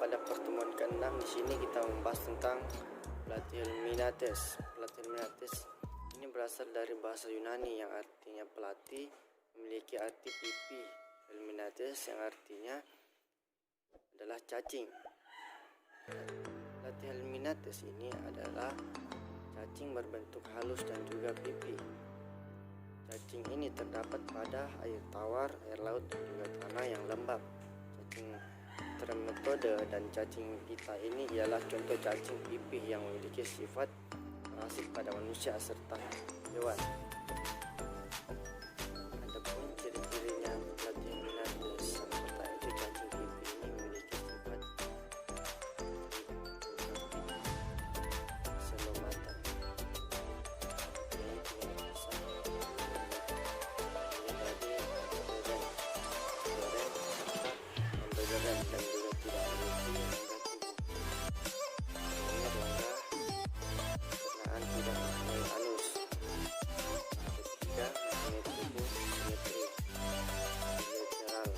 pada pertemuan ke-6 di sini kita membahas tentang Platyhelminthes. Platyhelminthes ini berasal dari bahasa Yunani yang artinya pelatih, memiliki arti pipi. Helminthes yang artinya adalah cacing. Platyhelminthes ini adalah cacing berbentuk halus dan juga pipi. Cacing ini terdapat pada air tawar, air laut, dan juga tanah yang lembab. Cacing trematode dan cacing pita ini ialah contoh cacing pipih yang memiliki sifat parasit pada manusia serta hewan. Adapun ciri-cirinya Platyhelminthes yang pertama itu cacing pipih ini memiliki sifat selomata. Ini tidak bisa dan juga tidak memiliki pencernaan tidak mempunyai anus. Ketiga, mempunyai tubuh simetri bilateral.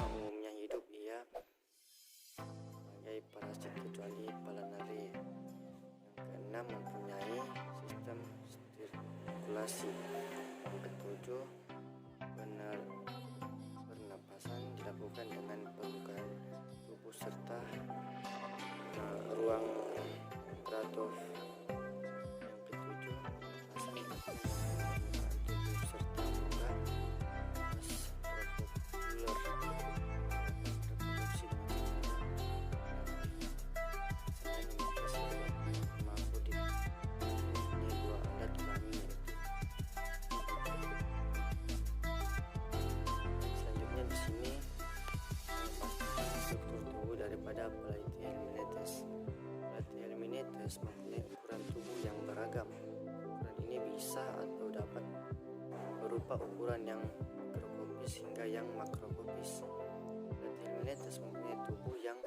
Umumnya hidup ia sebagai parasit kecuali Palanare. Yang keenam, mempunyai sistem sirkulasi. Yang ketujuh, pernapasan dilakukan dengan pembukaan tubuh serta ruang tratos. Yang ketujuh, pernapasan dilakukan dengan pembukaan tubuh serta rongga reproduksi pada Platyhelminthes. Platyhelminthes mempunyai ukuran tubuh yang beragam. Ukuran ini bisa atau dapat berupa ukuran yang mikroskopis hingga yang makroskopis. Platyhelminthes mempunyai tubuh yang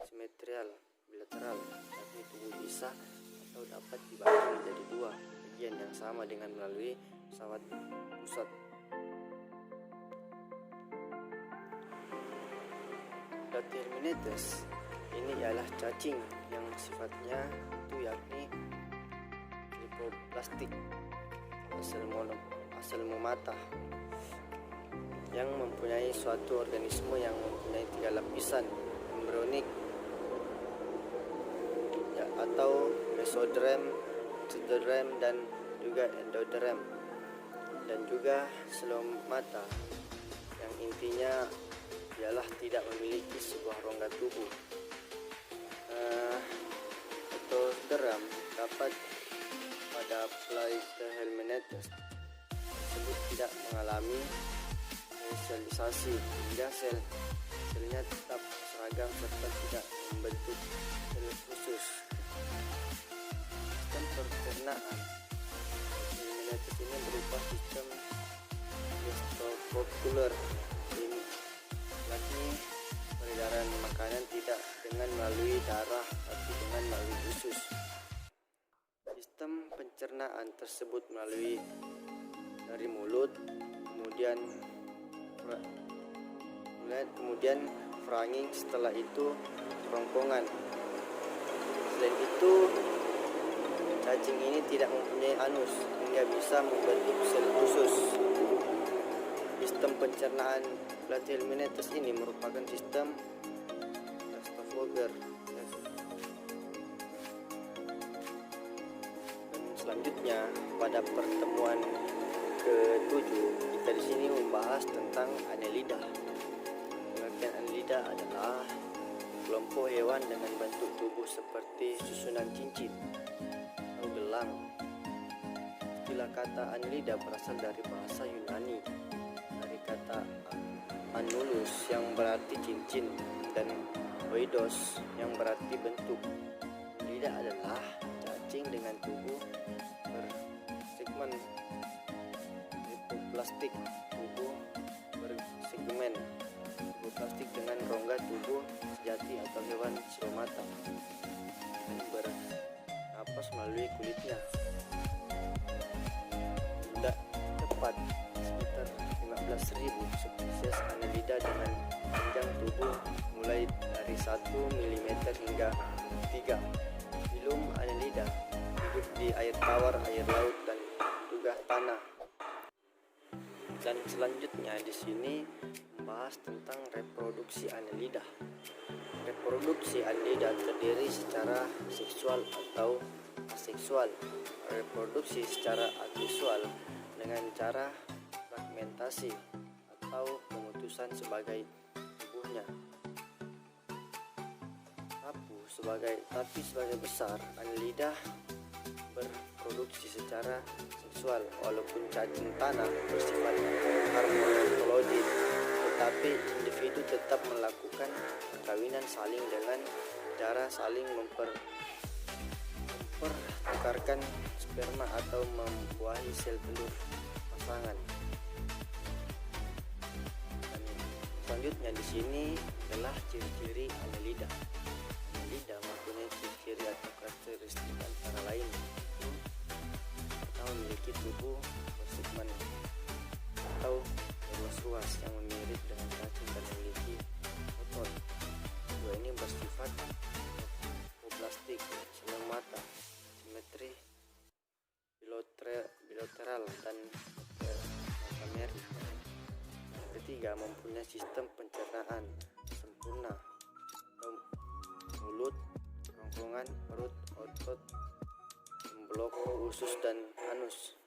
simetrial bilateral, tapi tubuh bisa atau dapat dibagi menjadi dua bagian yang sama dengan melalui pesawat pusat. Platyhelminthes ini ialah cacing yang sifatnya itu yakni lipoplastik asal memata yang mempunyai suatu organisme yang mempunyai 3 lapisan embryonik ya, atau mesoderm, pseudoderm, dan juga endoderm, dan juga selomata yang intinya ialah tidak memiliki sebuah rongga tubuh. Pseudoderm dapat pada Platyhelminthes tersebut tidak mengalami spesialisasi hingga selnya tetap seragam serta tidak membentuk sel khusus. Sistem pencernaan Helminthes ini berupa sistem gastropopular, yakni peredaran makanan tidak dengan melalui darah tapi dengan melalui usus. Sistem pencernaan tersebut melalui dari mulut, kemudian pharynx, setelah itu kerongkongan. Selain itu, cacing ini tidak mempunyai anus hingga bisa membentuk sel khusus. Sistem pencernaan Platyhelminthes ini merupakan sistem Gastauffager. Dan selanjutnya pada pertemuan ke-7 kita di sini membahas tentang Annelida. Pengertian Annelida adalah kelompok hewan dengan bentuk tubuh seperti susunan cincin atau gelang. Istilah kata Annelida berasal dari bahasa Yunani, dari kata annulus yang berarti cincin dan oidos yang berarti bentuk. Annelida adalah cacing dengan tubuh bersegmen lipoplastik, tubuh bersegmen lipoplastik dengan rongga tubuh sejati atau hewan selomata yang bernapas melalui kulitnya. Kita tubuh mulai dari 1 mm hingga 3. Filum Annelida hidup di air tawar, air laut, dan juga tanah. Dan selanjutnya di sini membahas tentang reproduksi Annelida. Reproduksi Annelida terdiri secara seksual atau aseksual. Reproduksi secara aseksual dengan cara fragmentasi atau pemutusan sebagai tubuhnya. Tapi sebagai besar, Annelida berproduksi secara seksual. Walaupun cacing tanah bersifat hermafrodit, tetapi individu tetap melakukan perkawinan saling dengan cara saling mempertukarkan sperma atau membuahi sel telur pasangan. Dan selanjutnya di sini adalah ciri-ciri Annelida. Annelida mempunyai ciri-ciri atau karakteristik antara lain yaitu pertama, memiliki tubuh bersegmen atau ruas-ruas yang mirip dengan cacing dan memiliki otot. Kedua, ini bersifat apoplastik, silang mata, simetri bilateral dan metamerik. Ketiga, mempunyai sistem pencernaan sempurna atau mulut, kerongkongan perut, otot, pembeloko, usus, dan anus.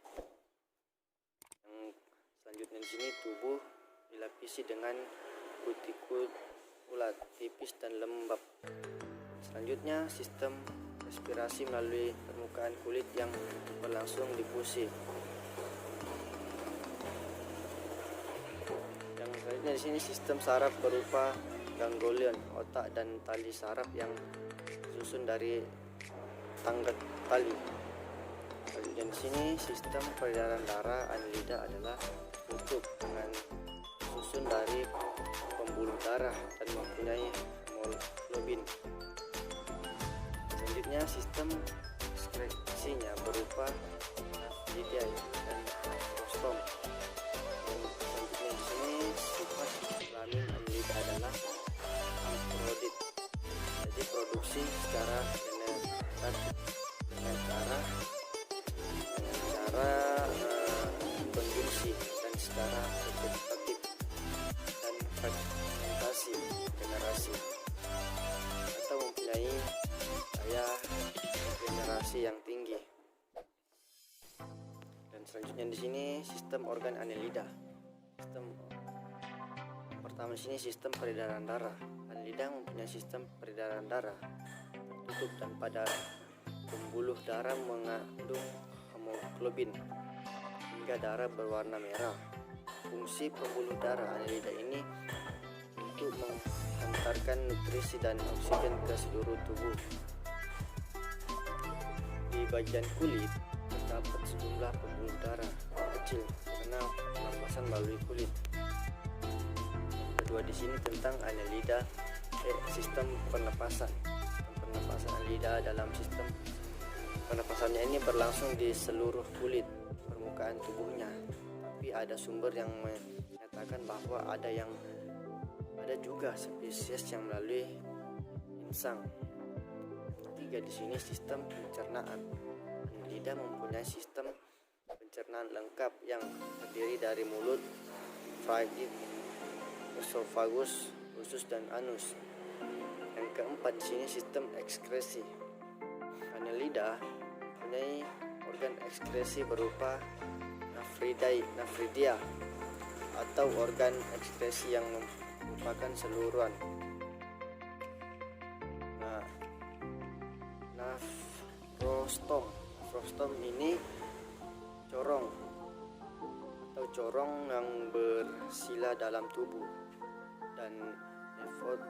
Yang selanjutnya di sini tubuh dilapisi dengan kutikulat tipis dan lembab. Selanjutnya sistem respirasi melalui permukaan kulit yang berlangsung difusi. Yang selanjutnya di sini sistem saraf berupa ganglion, otak, dan tali saraf yang disusun dari tangga tali. Selanjutnya di sini sistem peredaran darah Annelida adalah tertutup dengan susun dari pembuluh darah dan mempunyai hemoglobin. Selanjutnya sistem ekskresinya berupa nephridia dan rostrum. Selanjutnya di sini sifat kelamin Annelida adalah hermafrodit. Jadi produksi secara generatif dengan cara konjungsi dan secara vegetatif dan fragmentasi generasi atau mempunyai daya regenerasi yang tinggi. Dan selanjutnya di sini sistem organ Annelida. Pertama di sini sistem peredaran darah. Annelida mempunyai sistem peredaran darah tertutup dan pada pembuluh darah mengandung hemoglobin hingga darah berwarna merah. Fungsi pembuluh darah Annelida ini untuk menghantarkan nutrisi dan oksigen ke seluruh tubuh. Di bagian kulit terdapat sejumlah pembuluh darah kecil karena pernapasan melalui kulit. Kedua di sini tentang Annelida, sistem pernapasan. Pernapasan Annelida dalam sistem pernapasannya ini berlangsung di seluruh kulit permukaan tubuhnya. Tapi ada sumber yang menyatakan bahwa ada juga spesies yang melalui insang. Ketiga di sini sistem pencernaan. Annelida mempunyai sistem pencernaan lengkap yang terdiri dari mulut, faring, esofagus, usus, dan anus. Yang keempat di sini sistem ekskresi. Annelida mempunyai organ ekskresi berupa nephridia atau organ ekskresi yang merupakan seluruhan. Nephrostomy ini corong yang bersila dalam tubuh, dan nephron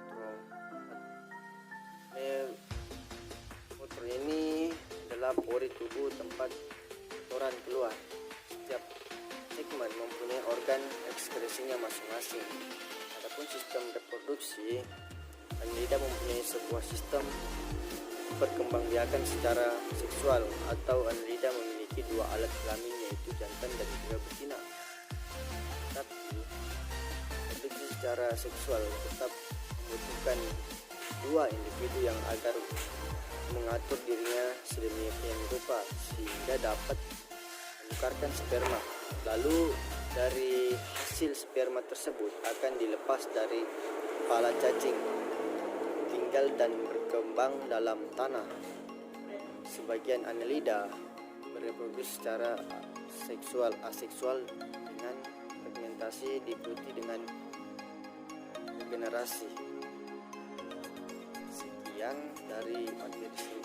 ini adalah pori tubuh tempat kotoran keluar. Setiap segmen mempunyai organ ekskresinya masing-masing. Adapun sistem reproduksi, Annelida mempunyai sebuah sistem perkembangbiakan secara seksual atau Annelida memiliki dua alat kelamin yaitu jantan dan juga betina. Tapi reproduksi secara seksual tetap membutuhkan dua individu yang agar mengatur dirinya sedemikian rupa sehingga dapat menukarkan sperma. Lalu dari hasil sperma tersebut akan dilepas dari kepala cacing, tinggal dan berkembang dalam tanah. Sebagian Annelida bereproduksi secara seksual aseksual dengan fragmentasi diikuti dengan regenerasi. Sekian dari materi